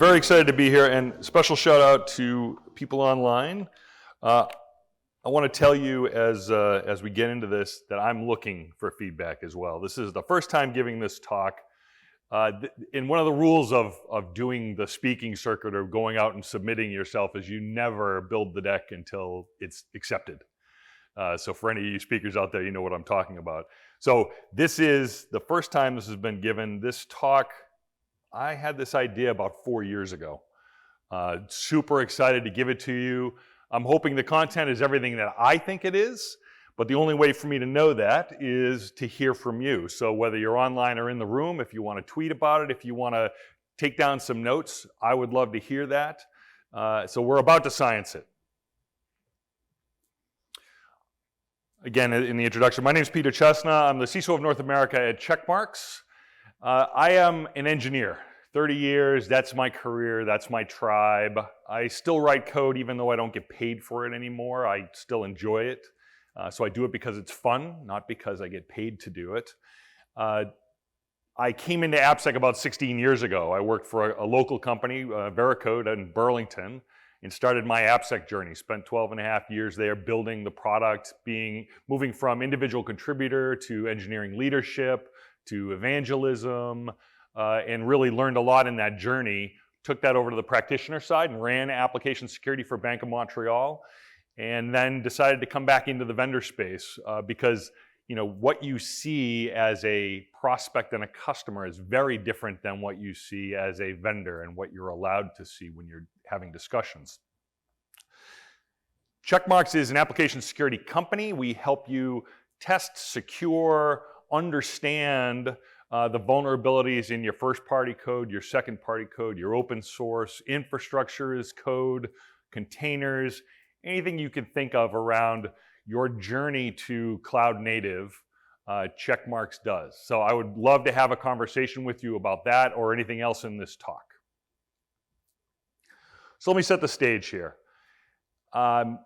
very excited to be here, and special shout out to people online. I want to tell you as we get into this that I'm looking for feedback as well. This is the first time giving this talk. And one of the rules of doing the speaking circuit or going out and submitting yourself is you never build the deck until it's accepted. So for any of you speakers out there, you know what I'm talking about. So this is the first time this has been given. This talk, I had this idea about 4 years ago. Super excited to give it to you. I'm hoping the content is everything that I think it is, but the only way for me to know that is to hear from you. So whether you're online or in the room, if you want to tweet about it, if you want to take down some notes, I would love to hear that. So we're about to science it. Again, in the introduction, my name is Peter Chestna. I'm the CISO of North America at Checkmarx. I am an engineer. 30 years, that's my career, that's my tribe. I still write code even though I don't get paid for it anymore. I still enjoy it. So I do it because it's fun, not because I get paid to do it. I came into AppSec about 16 years ago. I worked for a local company, Veracode in Burlington, and started my AppSec journey. Spent 12 and a half years there building the product, moving from individual contributor to engineering leadership, to evangelism, and really learned a lot in that journey. Took that over to the practitioner side and ran application security for Bank of Montreal, and then decided to come back into the vendor space because what you see as a prospect and a customer is very different than what you see as a vendor and what you're allowed to see when you're having discussions. Checkmarx is an application security company. We help you test, secure, understand the vulnerabilities in your first-party code, your second-party code, your open source, infrastructure as code, containers, anything you can think of around your journey to cloud native, Checkmarx does. So I would love to have a conversation with you about that or anything else in this talk. So let me set the stage here. I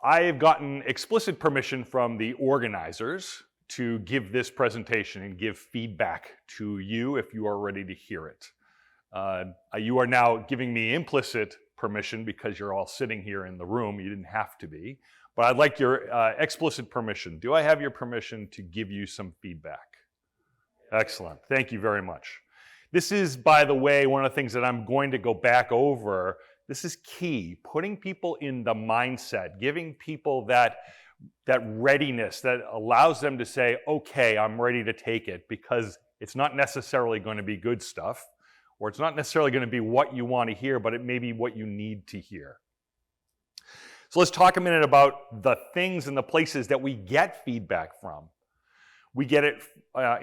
have gotten explicit permission from the organizers to give this presentation and give feedback to you if you are ready to hear it. You are now giving me implicit permission because you're all sitting here in the room. You didn't have to be, but I'd like your explicit permission. Do I have your permission to give you some feedback? Excellent, thank you very much. This is, by the way, one of the things that I'm going to go back over. This is key, putting people in the mindset, giving people that readiness that allows them to say, okay, I'm ready to take it, because it's not necessarily going to be good stuff, or it's not necessarily going to be what you want to hear, but it may be what you need to hear. So let's talk a minute about the things and the places that we get feedback from. We get it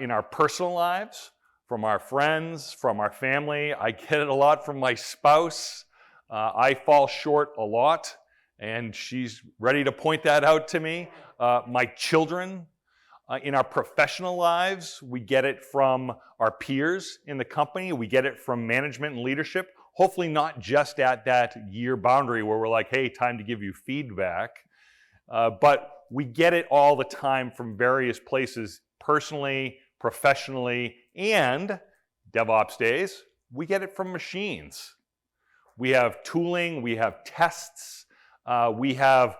in our personal lives, from our friends, from our family. I get it a lot from my spouse. I fall short a lot, and she's ready to point that out to me. My children, in our professional lives, we get it from our peers in the company. We get it from management and leadership, hopefully not just at that year boundary where we're like, hey, time to give you feedback. But we get it all the time from various places, personally, professionally, and DevOps days, we get it from machines. We have tooling, we have tests, we have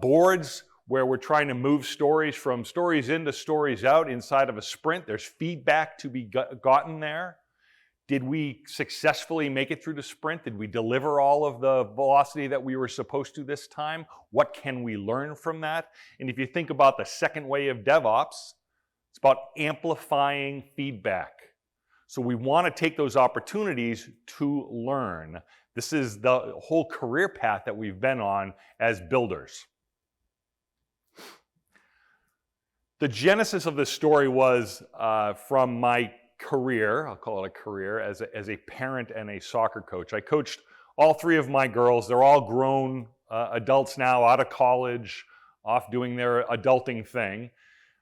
boards where we're trying to move stories from stories in to stories out inside of a sprint. There's feedback to be gotten there. Did we successfully make it through the sprint? Did we deliver all of the velocity that we were supposed to this time? What can we learn from that? And if you think about the second way of DevOps, it's about amplifying feedback. So we want to take those opportunities to learn. This is the whole career path that we've been on as builders. The genesis of this story was from my career, I'll call it a career, as a parent and a soccer coach. I coached all three of my girls. They're all grown adults now, out of college, off doing their adulting thing.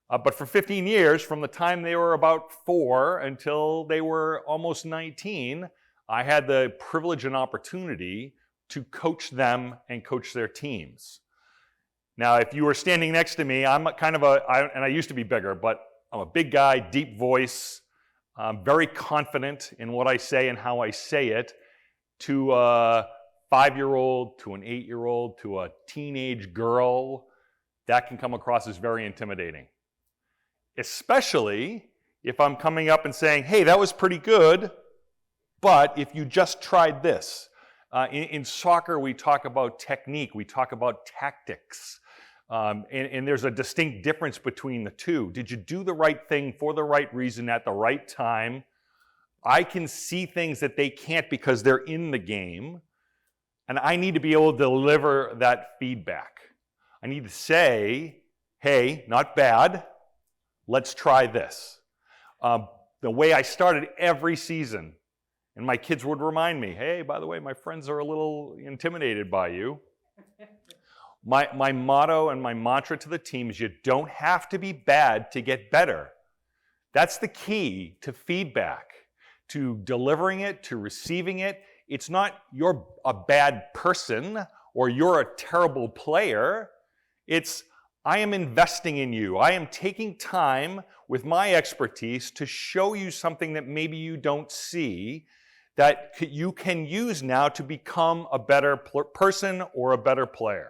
But for 15 years, from the time they were about 4 until they were almost 19, I had the privilege and opportunity to coach them and coach their teams. Now, if you were standing next to me, I'm kind of and I used to be bigger, but I'm a big guy, deep voice, very confident in what I say and how I say it. to a 5-year-old, to an 8-year-old, to a teenage girl, that can come across as very intimidating. Especially if I'm coming up and saying, hey, that was pretty good, but if you just tried this. In soccer, we talk about technique, we talk about tactics, and there's a distinct difference between the two. Did you do the right thing for the right reason at the right time? I can see things that they can't because they're in the game, and I need to be able to deliver that feedback. I need to say, hey, not bad, let's try this. The way I started every season, and my kids would remind me, hey, by the way, my friends are a little intimidated by you. My motto and my mantra to the team is you don't have to be bad to get better. That's the key to feedback, to delivering it, to receiving it. It's not you're a bad person or you're a terrible player. It's I am investing in you. I am taking time with my expertise to show you something that maybe you don't see that you can use now to become a better person or a better player.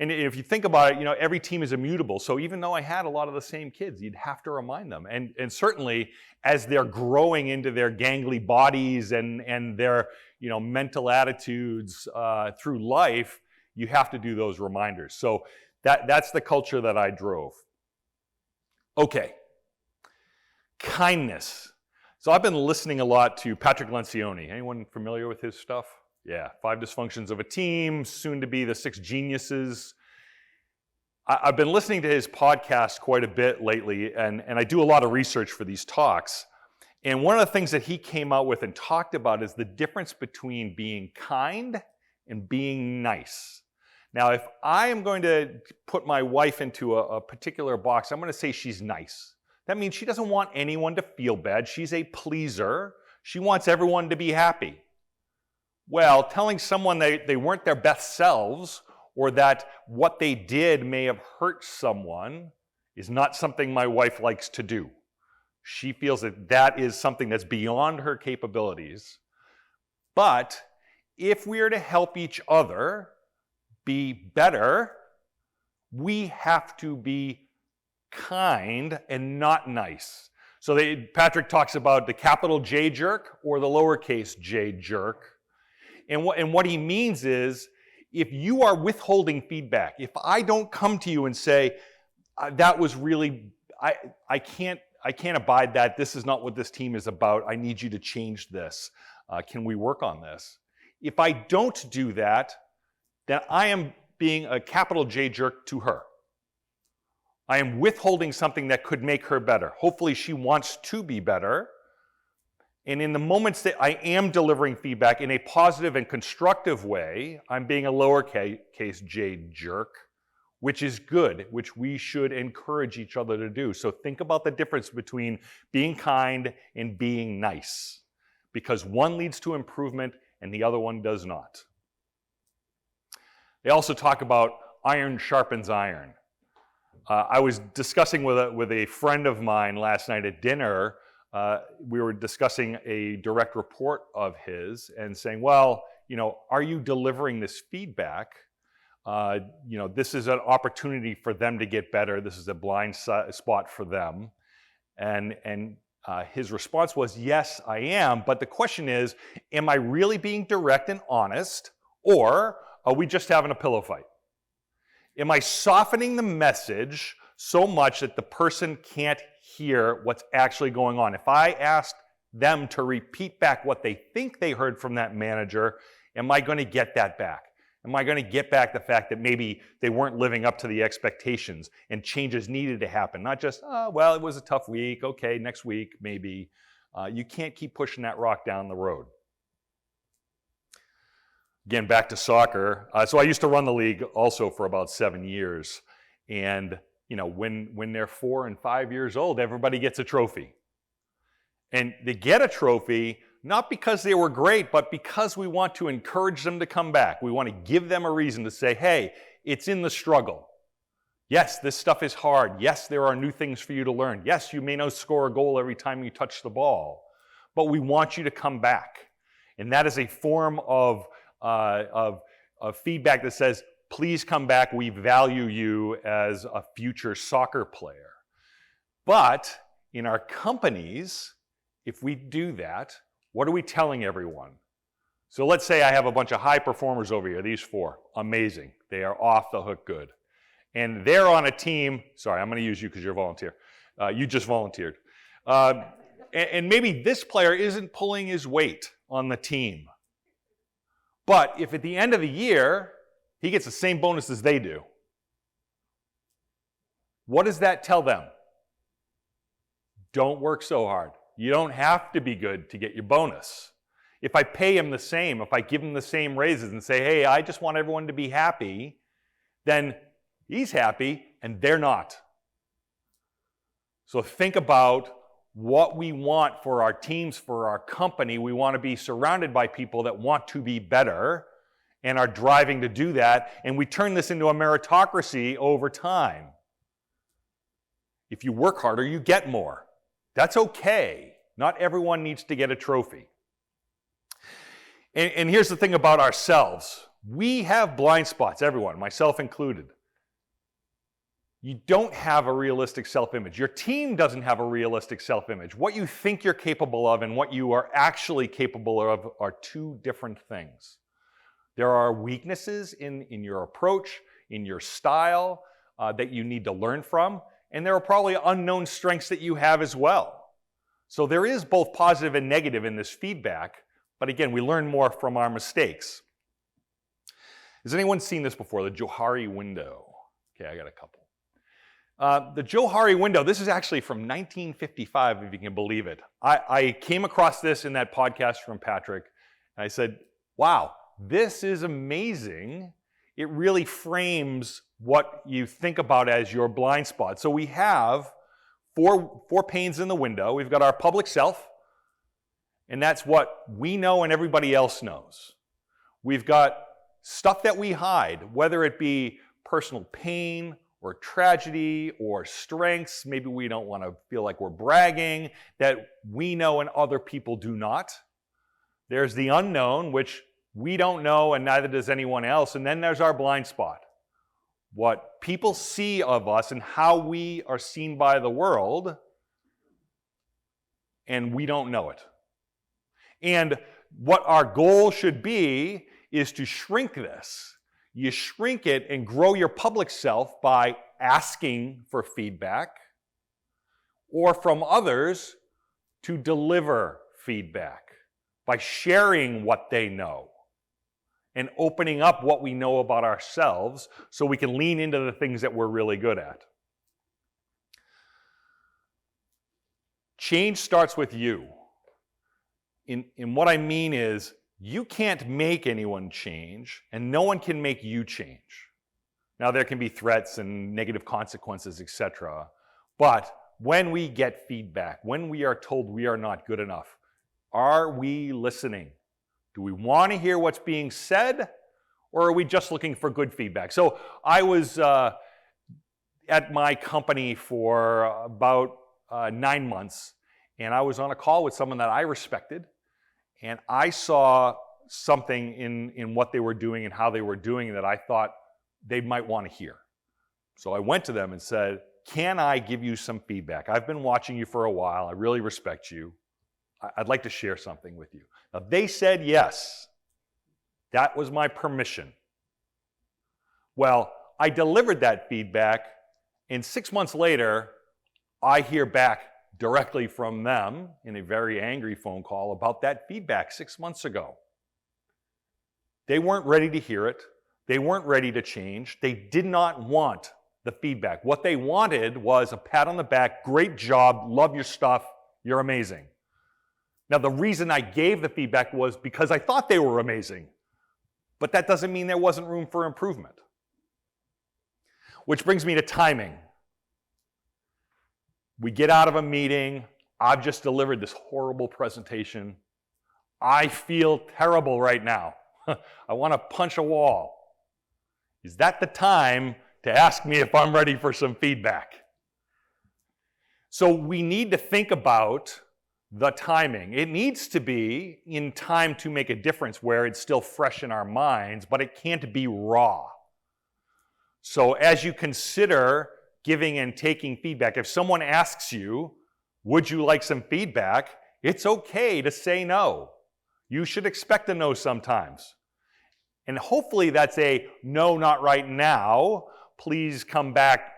And if you think about it, every team is immutable. So even though I had a lot of the same kids, you'd have to remind them. And certainly as they're growing into their gangly bodies and their mental attitudes through life, you have to do those reminders. So that's the culture that I drove. Okay, kindness. So I've been listening a lot to Patrick Lencioni. Anyone familiar with his stuff? Yeah, 5 Dysfunctions of a Team, soon to be the 6 Geniuses. I've been listening to his podcast quite a bit lately, and I do a lot of research for these talks. And one of the things that he came out with and talked about is the difference between being kind and being nice. Now, if I am going to put my wife into a particular box, I'm going to say she's nice. That means she doesn't want anyone to feel bad. She's a pleaser. She wants everyone to be happy. Well, telling someone they weren't their best selves or that what they did may have hurt someone is not something my wife likes to do. She feels that is something that's beyond her capabilities. But if we are to help each other be better, we have to be kind and not nice. So Patrick talks about the capital J jerk or the lowercase j jerk. And what he means is, if you are withholding feedback, if I don't come to you and say, that was really, I can't abide that, this is not what this team is about, I need you to change this, can we work on this? If I don't do that, then I am being a capital J jerk to her. I am withholding something that could make her better. Hopefully she wants to be better. And in the moments that I am delivering feedback in a positive and constructive way, I'm being a lowercase j jerk, which is good, which we should encourage each other to do. So think about the difference between being kind and being nice, because one leads to improvement and the other one does not. They also talk about iron sharpens iron. I was discussing with a friend of mine last night at dinner. We were discussing a direct report of his and saying, well, are you delivering this feedback? This is an opportunity for them to get better. This is a blind spot for them. And his response was, yes, I am. But the question is, am I really being direct and honest, or are we just having a pillow fight? Am I softening the message so much that the person can't hear what's actually going on? If I asked them to repeat back what they think they heard from that manager, am I going to get that back? Am I going to get back the fact that maybe they weren't living up to the expectations and changes needed to happen? Not just, oh, well, it was a tough week. Okay, next week, maybe. You can't keep pushing that rock down the road. Again, back to soccer. So I used to run the league also for about 7 years. And when they're 4 and 5 years old, everybody gets a trophy. And they get a trophy not because they were great, but because we want to encourage them to come back. We want to give them a reason to say, hey, it's in the struggle. Yes, this stuff is hard. Yes, there are new things for you to learn. Yes, you may not score a goal every time you touch the ball, but we want you to come back. And that is a form of feedback that says, please come back, we value you as a future soccer player. But in our companies, if we do that, what are we telling everyone? So let's say I have a bunch of high performers over here, these 4, amazing. They are off the hook good. And they're on a team, sorry, I'm gonna use you because you're a volunteer. You just volunteered. And maybe this player isn't pulling his weight on the team. But if at the end of the year, he gets the same bonus as they do, what does that tell them? Don't work so hard. You don't have to be good to get your bonus. If I pay him the same, if I give him the same raises and say, hey, I just want everyone to be happy, then he's happy and they're not. So think about what we want for our teams, for our company. We want to be surrounded by people that want to be better and are driving to do that. And we turn this into a meritocracy over time. If you work harder, you get more. That's okay. Not everyone needs to get a trophy. And here's the thing about ourselves. We have blind spots, everyone, myself included. You don't have a realistic self-image. Your team doesn't have a realistic self-image. What you think you're capable of and what you are actually capable of are 2 different things. There are weaknesses in your approach, in your style, that you need to learn from, and there are probably unknown strengths that you have as well. So there is both positive and negative in this feedback, but again, we learn more from our mistakes. Has anyone seen this before, the Johari window? Okay, I got a couple. The Johari window, this is actually from 1955, if you can believe it. I came across this in that podcast from Patrick, and I said, wow, this is amazing. It really frames what you think about as your blind spot. So we have four panes in the window. We've got our public self, and that's what we know and everybody else knows. We've got stuff that we hide, whether it be personal pain or tragedy or strengths. Maybe we don't want to feel like we're bragging, that we know and other people do not. There's the unknown, which we don't know and neither does anyone else. And then there's our blind spot. What people see of us and how we are seen by the world, and we don't know it. And what our goal should be is to shrink this. You shrink it and grow your public self by asking for feedback or from others to deliver feedback by sharing what they know and opening up what we know about ourselves so we can lean into the things that we're really good at. Change starts with you. And what I mean is, you can't make anyone change, and no one can make you change. Now, there can be threats and negative consequences, etc. But when we get feedback, when we are told we are not good enough, are we listening? Do we want to hear what's being said, or are we just looking for good feedback? So I was at my company for about 9 months, and I was on a call with someone that I respected, and I saw something in what they were doing and how they were doing that I thought they might want to hear. So I went to them and said, can I give you some feedback? I've been watching you for a while. I really respect you. I'd like to share something with you. Now, they said yes. That was my permission. Well, I delivered that feedback, and 6 months later, I hear back directly from them in a very angry phone call about that feedback 6 months ago. They weren't ready to hear it. They weren't ready to change. They did not want the feedback. What they wanted was a pat on the back, great job, love your stuff, you're amazing. Now, the reason I gave the feedback was because I thought they were amazing, but that doesn't mean there wasn't room for improvement. Which brings me to timing. We get out of a meeting. I've just delivered this horrible presentation. I feel terrible right now. I want to punch a wall. Is that the time to ask me if I'm ready for some feedback? So we need to think about the timing. It needs to be in time to make a difference where it's still fresh in our minds, but it can't be raw. So as you consider giving and taking feedback, if someone asks you, would you like some feedback? It's okay to say no. You should expect a no sometimes. And hopefully that's a no, not right now. Please come back,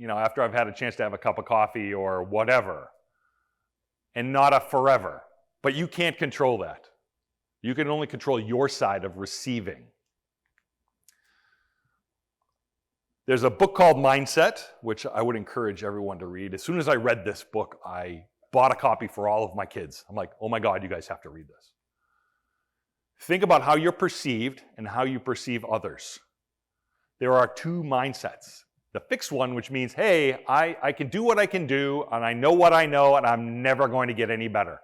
after I've had a chance to have a cup of coffee or whatever. And not a forever. But you can't control that. You can only control your side of receiving. There's a book called Mindset, which I would encourage everyone to read. As soon as I read this book, I bought a copy for all of my kids. I'm like, oh my God, you guys have to read this. Think about how you're perceived and how you perceive others. There are two mindsets. The fixed one, which means, hey, I can do what I can do, and I know what I know, and I'm never going to get any better.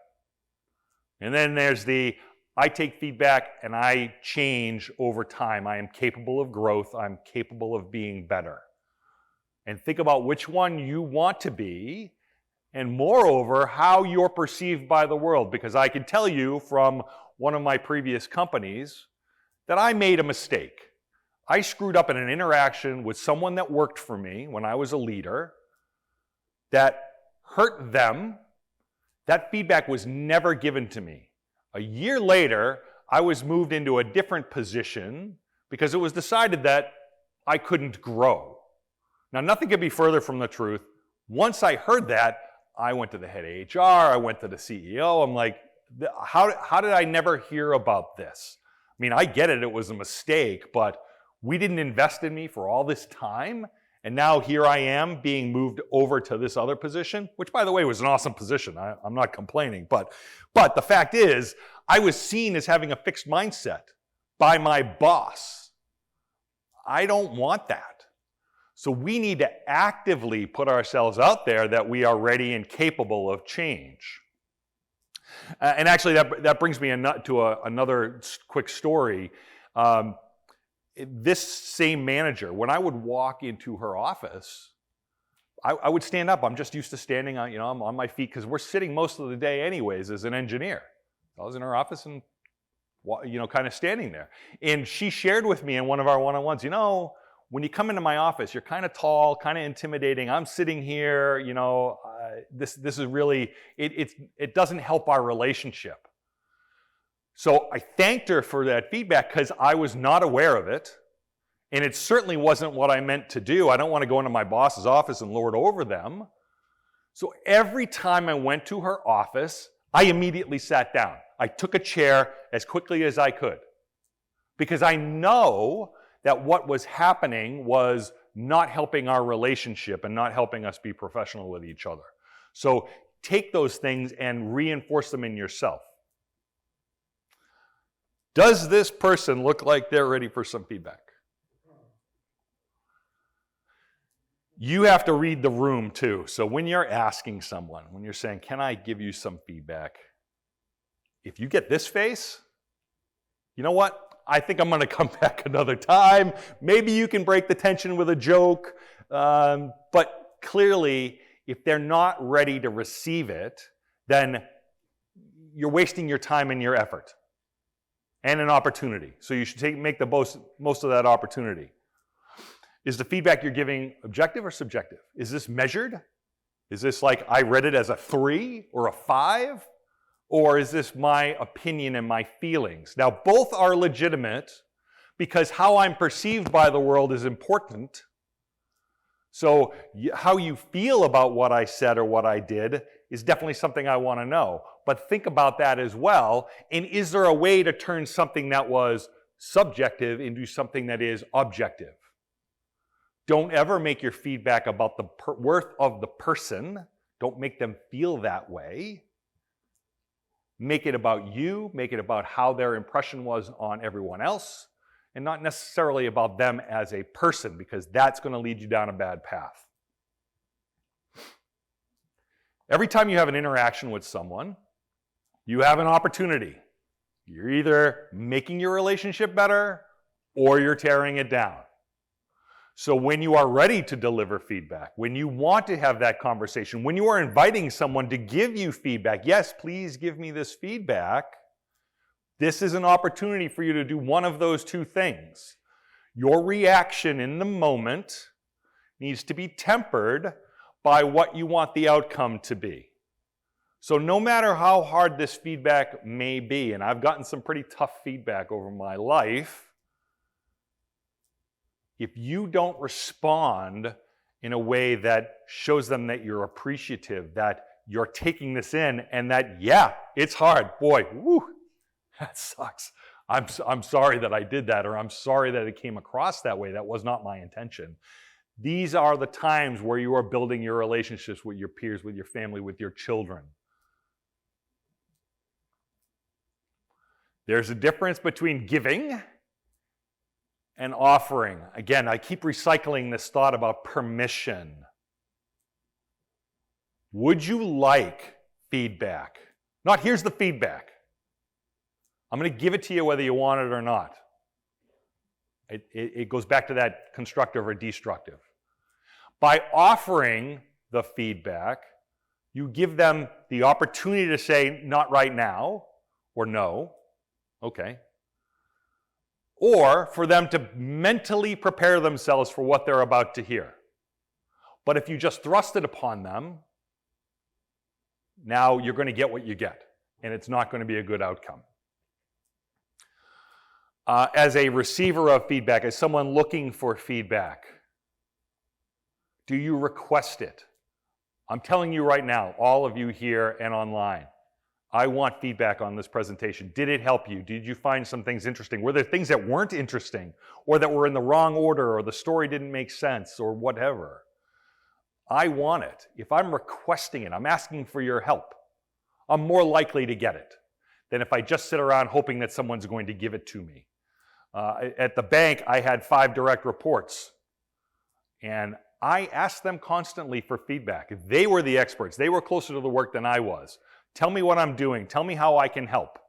And then there's the, I take feedback and I change over time. I am capable of growth. I'm capable of being better. And think about which one you want to be, and moreover, how you're perceived by the world. Because I can tell you from one of my previous companies that I made a mistake. I screwed up in an interaction with someone that worked for me when I was a leader that hurt them. That feedback was never given to me. A year later, I was moved into a different position because it was decided that I couldn't grow. Now, nothing could be further from the truth. Once I heard that, I went to the head of HR, I went to the CEO. I'm like, how did I never hear about this? I mean, I get it, it was a mistake, but we didn't invest in me for all this time, and now here I am being moved over to this other position, which, by the way, was an awesome position. I'm not complaining, but the fact is, I was seen as having a fixed mindset by my boss. I don't want that. So we need to actively put ourselves out there that we are ready and capable of change. And actually, that brings me to another quick story. This same manager, when I would walk into her office, I would stand up. I'm just used to standing on, I'm on my feet because we're sitting most of the day anyways as an engineer. I was in her office and, kind of standing there. And she shared with me in one of our one-on-ones, when you come into my office, you're kind of tall, kind of intimidating. I'm sitting here, this is really, it doesn't help our relationship. So I thanked her for that feedback because I was not aware of it. And it certainly wasn't what I meant to do. I don't want to go into my boss's office and lord over them. So every time I went to her office, I immediately sat down. I took a chair as quickly as I could. Because I know that what was happening was not helping our relationship and not helping us be professional with each other. So take those things and reinforce them in yourself. Does this person look like they're ready for some feedback? You have to read the room too. So when you're asking someone, when you're saying, can I give you some feedback? If you get this face, you know what? I think I'm going to come back another time. Maybe you can break the tension with a joke. But clearly, if they're not ready to receive it, then you're wasting your time and your effort. And an opportunity. So you should make the most of that opportunity. Is the feedback you're giving objective or subjective? Is this measured? Is this like I read it as a 3 or a 5? Or is this my opinion and my feelings? Now, both are legitimate because how I'm perceived by the world is important. So how you feel about what I said or what I did is definitely something I want to know. But think about that as well. And is there a way to turn something that was subjective into something that is objective? Don't ever make your feedback about the worth of the person. Don't make them feel that way. Make it about you. Make it about how their impression was on everyone else, and not necessarily about them as a person, because that's going to lead you down a bad path. Every time you have an interaction with someone, you have an opportunity. You're either making your relationship better or you're tearing it down. So when you are ready to deliver feedback, when you want to have that conversation, when you are inviting someone to give you feedback, yes, please give me this feedback, this is an opportunity for you to do one of those two things. Your reaction in the moment needs to be tempered by what you want the outcome to be. So no matter how hard this feedback may be, and I've gotten some pretty tough feedback over my life, if you don't respond in a way that shows them that you're appreciative, that you're taking this in, and that, yeah, it's hard, boy, woo, that sucks. I'm sorry that I did that, or I'm sorry that it came across that way. That was not my intention. These are the times where you are building your relationships with your peers, with your family, with your children. There's a difference between giving and offering. Again, I keep recycling this thought about permission. Would you like feedback? Not, here's the feedback. I'm going to give it to you whether you want it or not. It goes back to that constructive or destructive. By offering the feedback, you give them the opportunity to say, not right now, or no, okay. Or for them to mentally prepare themselves for what they're about to hear. But if you just thrust it upon them, now you're going to get what you get, and it's not going to be a good outcome. As a receiver of feedback, as someone looking for feedback, do you request it? I'm telling you right now, all of you here and online, I want feedback on this presentation. Did it help you? Did you find some things interesting? Were there things that weren't interesting, or that were in the wrong order, or the story didn't make sense, or whatever? I want it. If I'm requesting it, I'm asking for your help, I'm more likely to get it than if I just sit around hoping that someone's going to give it to me. At the bank, I had 5 direct reports, and I asked them constantly for feedback. They were the experts. They were closer to the work than I was. Tell me what I'm doing. Tell me how I can help.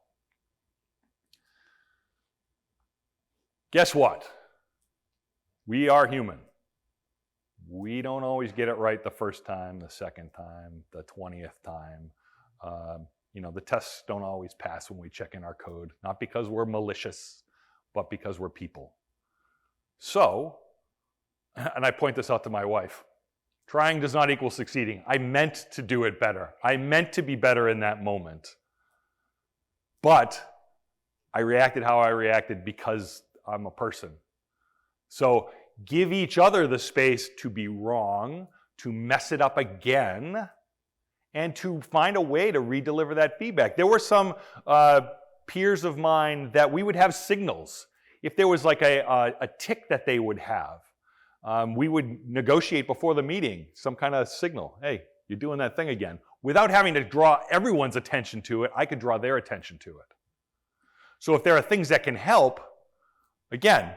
Guess what? We are human. We don't always get it right the first time, the second time, the 20th time. The tests don't always pass when we check in our code, not because we're malicious, but because we're people. So, and I point this out to my wife, trying does not equal succeeding. I meant to do it better. I meant to be better in that moment. But I reacted how I reacted because I'm a person. So give each other the space to be wrong, to mess it up again, and to find a way to re-deliver that feedback. There were some peers of mine that we would have signals. If there was like a tick that they would have, we would negotiate before the meeting, some kind of signal. Hey, you're doing that thing again. Without having to draw everyone's attention to it, I could draw their attention to it. So if there are things that can help, again,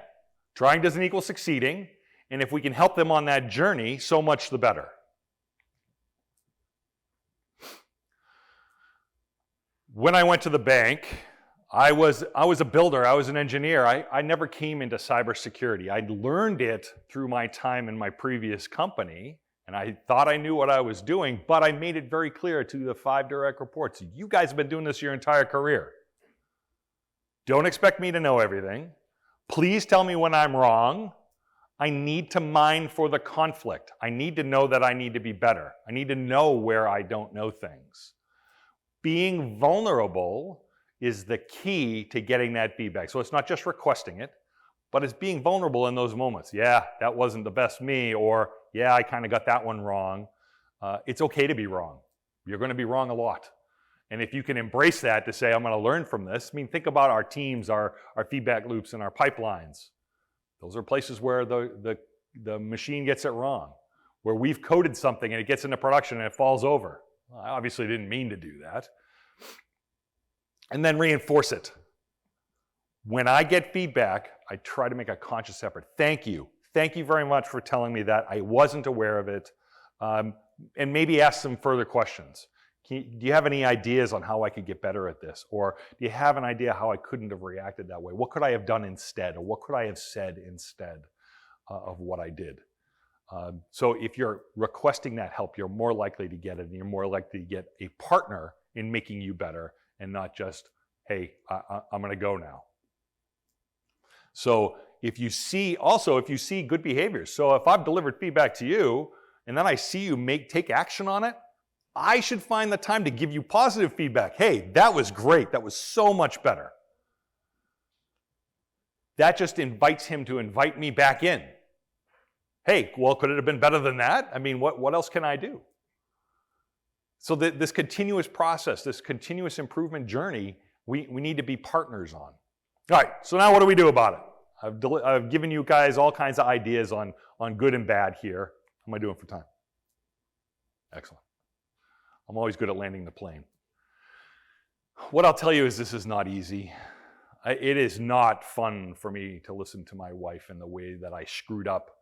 trying doesn't equal succeeding, and if we can help them on that journey, so much the better. When I went to the bank, I was a builder, I was an engineer. I never came into cybersecurity. I learned it through my time in my previous company, and I thought I knew what I was doing, but I made it very clear to the 5 direct reports, you guys have been doing this your entire career. Don't expect me to know everything. Please tell me when I'm wrong. I need to mine for the conflict. I need to know that I need to be better. I need to know where I don't know things. Being vulnerable is the key to getting that feedback. So it's not just requesting it, but it's being vulnerable in those moments. Yeah, that wasn't the best me, or yeah, I kind of got that one wrong. It's okay to be wrong. You're going to be wrong a lot. And if you can embrace that to say, I'm going to learn from this, I mean, think about our teams, our feedback loops, and our pipelines. Those are places where the machine gets it wrong, where we've coded something and it gets into production and it falls over. Well, I obviously didn't mean to do that. And then reinforce it. When I get feedback, I try to make a conscious effort. Thank you. Thank you very much for telling me that. I wasn't aware of it. And maybe ask some further questions. Do you have any ideas on how I could get better at this? Or do you have an idea how I couldn't have reacted that way? What could I have done instead? Or what could I have said instead? of what I did. So if you're requesting that help, you're more likely to get it, and you're more likely to get a partner in making you better, and not just, hey, I'm going to go now. So if you see good behaviors, so if I've delivered feedback to you, and then I see you take action on it, I should find the time to give you positive feedback. Hey, that was great. That was so much better. That just invites him to invite me back in. Hey, well, could it have been better than that? I mean, what else can I do? So this continuous process, this continuous improvement journey, we need to be partners on. All right, so now what do we do about it? I've given you guys all kinds of ideas on good and bad here. How am I doing for time? Excellent. I'm always good at landing the plane. What I'll tell you is this is not easy. It is not fun for me to listen to my wife in the way that I screwed up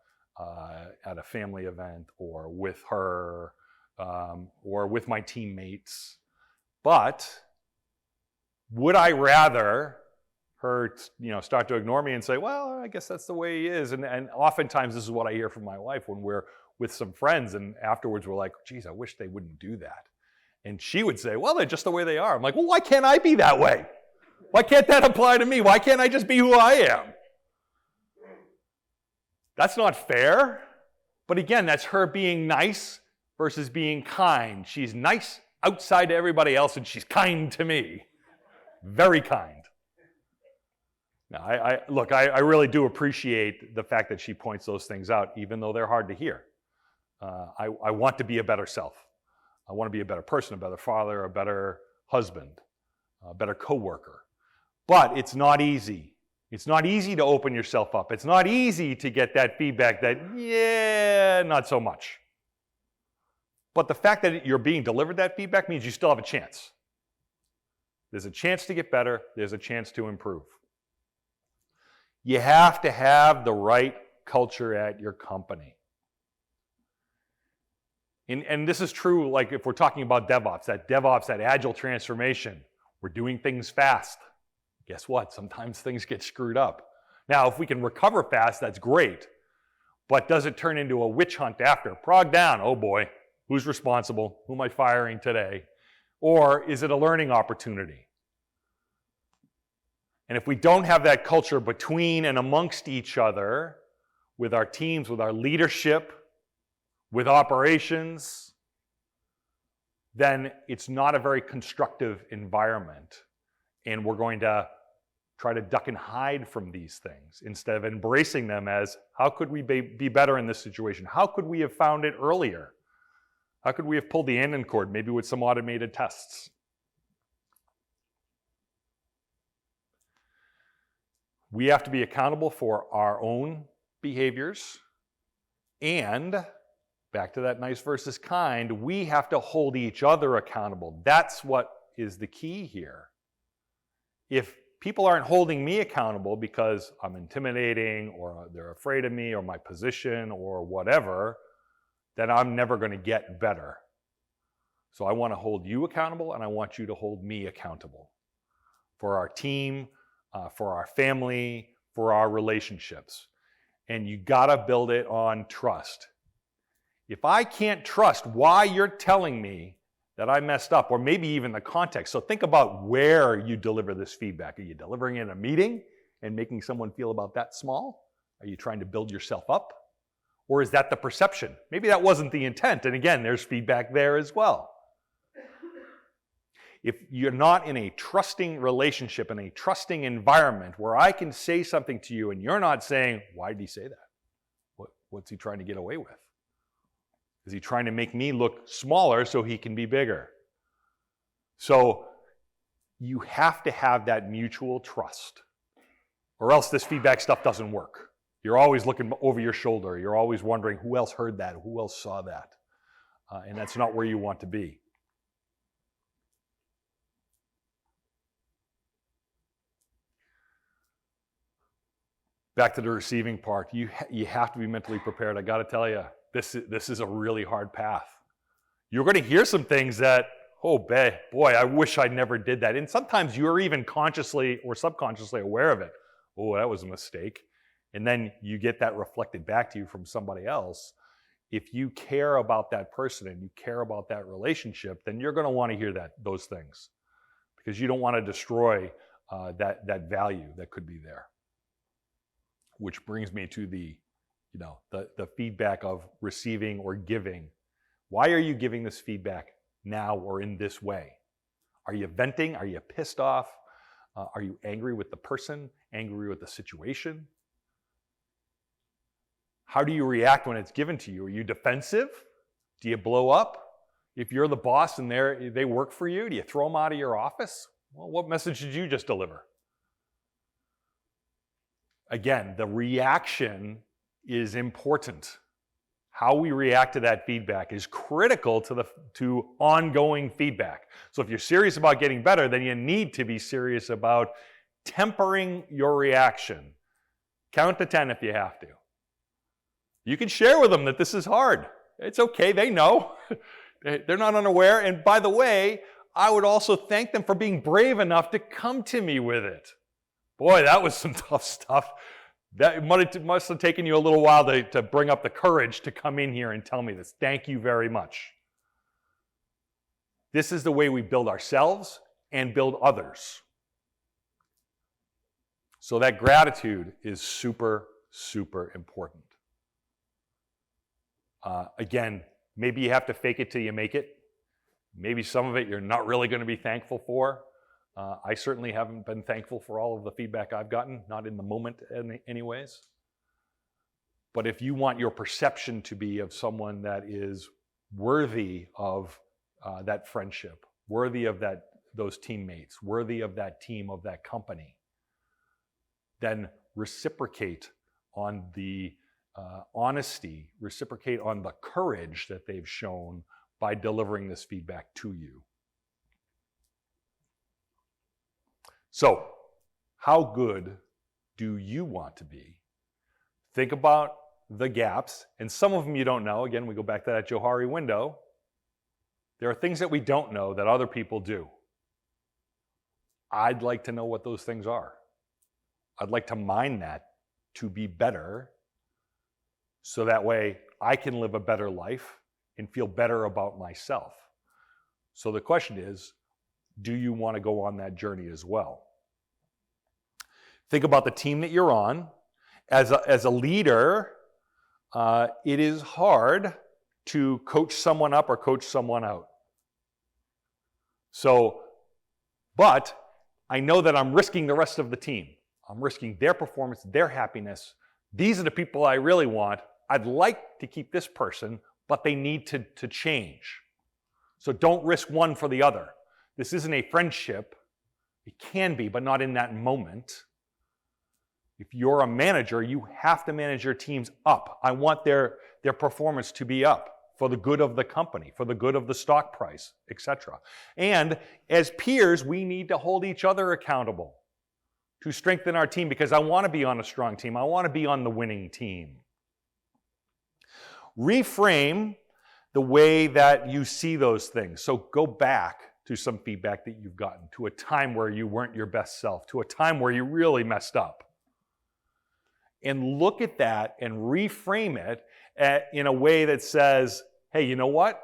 at a family event, or with her, or with my teammates. But would I rather her, start to ignore me and say, well, I guess that's the way he is? And oftentimes this is what I hear from my wife when we're with some friends, and afterwards we're like, geez, I wish they wouldn't do that. And she would say, well, they're just the way they are. I'm like, well, why can't I be that way? Why can't that apply to me? Why can't I just be who I am? That's not fair. But again, that's her being nice versus being kind. She's nice outside to everybody else, and she's kind to me. Very kind. Now, I really do appreciate the fact that she points those things out, even though they're hard to hear. I want to be a better self. I want to be a better person, a better father, a better husband, a better coworker. But it's not easy. It's not easy to open yourself up. It's not easy to get that feedback that, yeah, not so much. But the fact that you're being delivered that feedback means you still have a chance. There's a chance to get better. There's a chance to improve. You have to have the right culture at your company. And this is true, like if we're talking about DevOps, that agile transformation. We're doing things fast. Guess what? Sometimes things get screwed up. Now, if we can recover fast, that's great. But does it turn into a witch hunt after? Prog down, oh boy, who's responsible? Who am I firing today? Or is it a learning opportunity? And if we don't have that culture between and amongst each other, with our teams, with our leadership, with operations, then it's not a very constructive environment. And we're going to try to duck and hide from these things instead of embracing them as, how could we be better in this situation? How could we have found it earlier? How could we have pulled the ending cord, maybe with some automated tests? We have to be accountable for our own behaviors, and back to that nice versus kind, we have to hold each other accountable. That's what is the key here. If people aren't holding me accountable because I'm intimidating, or they're afraid of me, or my position, or whatever, then I'm never going to get better. So I want to hold you accountable, and I want you to hold me accountable for our team, for our family, for our relationships. And you got to build it on trust. If I can't trust why you're telling me that I messed up, or maybe even the context. So think about where you deliver this feedback. Are you delivering it in a meeting and making someone feel about that small? Are you trying to build yourself up? Or is that the perception? Maybe that wasn't the intent, and again, there's feedback there as well. If you're not in a trusting relationship, in a trusting environment where I can say something to you and you're not saying, why did he say that? What's he trying to get away with? Is he trying to make me look smaller so he can be bigger? So you have to have that mutual trust, or else this feedback stuff doesn't work. You're always looking over your shoulder. You're always wondering who else heard that, who else saw that. And that's not where you want to be. Back to the receiving part, you have to be mentally prepared. I got to tell you, this is a really hard path. You're going to hear some things that, oh boy, I wish I never did that. And sometimes you're even consciously or subconsciously aware of it. Oh, that was a mistake. and then you get that reflected back to you from somebody else, if you care about that person and you care about that relationship, then you're going to want to hear those things, because you don't want to destroy that value that could be there. Which brings me to the feedback of receiving or giving. Why are you giving this feedback now or in this way? Are you venting? Are you pissed off? Are you angry with the person? Angry with the situation? How do you react when it's given to you? Are you defensive? Do you blow up? If you're the boss and they work for you, do you throw them out of your office? Well, what message did you just deliver? Again, the reaction is important. How we react to that feedback is critical to ongoing feedback. So if you're serious about getting better, then you need to be serious about tempering your reaction. Count to 10 if you have to. You can share with them that this is hard. It's okay, they know. They're not unaware. And by the way, I would also thank them for being brave enough to come to me with it. Boy, that was some tough stuff. That must have taken you a little while to bring up the courage to come in here and tell me this. Thank you very much. This is the way we build ourselves and build others. So that gratitude is super, super important. Again, maybe you have to fake it till you make it. Maybe some of it you're not really going to be thankful for. I certainly haven't been thankful for all of the feedback I've gotten, not in the moment anyways. But if you want your perception to be of someone that is worthy of that friendship, worthy of those teammates, worthy of that team, of that company, then reciprocate on the honesty, reciprocate on the courage that they've shown by delivering this feedback to you. So, how good do you want to be? Think about the gaps, and some of them you don't know. Again, we go back to that Johari window. There are things that we don't know that other people do. I'd like to know what those things are. I'd like to mine that to be better, so that way I can live a better life and feel better about myself. So the question is, do you want to go on that journey as well? Think about the team that you're on. As a leader, it is hard to coach someone up or coach someone out. But I know that I'm risking the rest of the team. I'm risking their performance, their happiness. These are the people I really want. I'd like to keep this person, but they need to change. So don't risk one for the other. This isn't a friendship. It can be, but not in that moment. If you're a manager, you have to manage your teams up. I want their performance to be up for the good of the company, for the good of the stock price, etc. And as peers, we need to hold each other accountable to strengthen our team, because I want to be on a strong team. I want to be on the winning team. Reframe the way that you see those things. So go back to some feedback that you've gotten, to a time where you weren't your best self, to a time where you really messed up. And look at that and reframe it in a way that says, hey, you know what?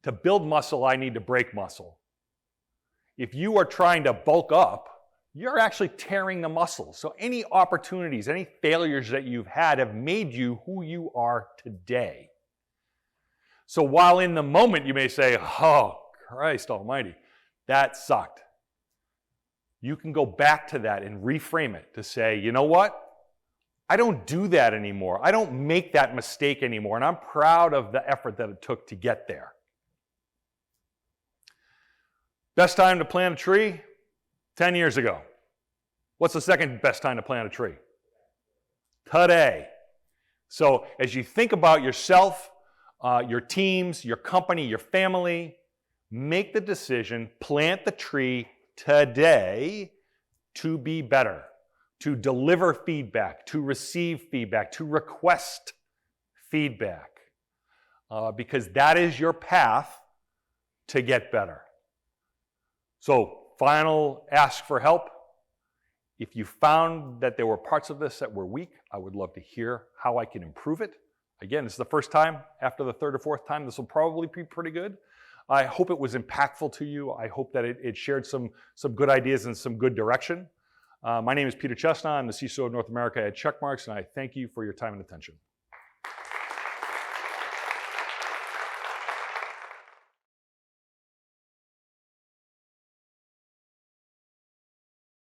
To build muscle, I need to break muscle. If you are trying to bulk up, you're actually tearing the muscle. So any opportunities, any failures that you've had have made you who you are today. So while in the moment you may say, oh, Christ almighty, that sucked. You can go back to that and reframe it to say, you know what? I don't do that anymore. I don't make that mistake anymore. And I'm proud of the effort that it took to get there. Best time to plant a tree? 10 years ago. What's the second best time to plant a tree? Today. So as you think about yourself, your teams, your company, your family, make the decision, plant the tree today to be better, to deliver feedback, to receive feedback, to request feedback, because that is your path to get better. So, final ask for help. If you found that there were parts of this that were weak, I would love to hear how I can improve it. Again, this is the first time. After the third or fourth time, this will probably be pretty good. I hope it was impactful to you. I hope that it shared some good ideas and some good direction. My name is Peter Chestna. I'm the CISO of North America at Checkmarx, and I thank you for your time and attention.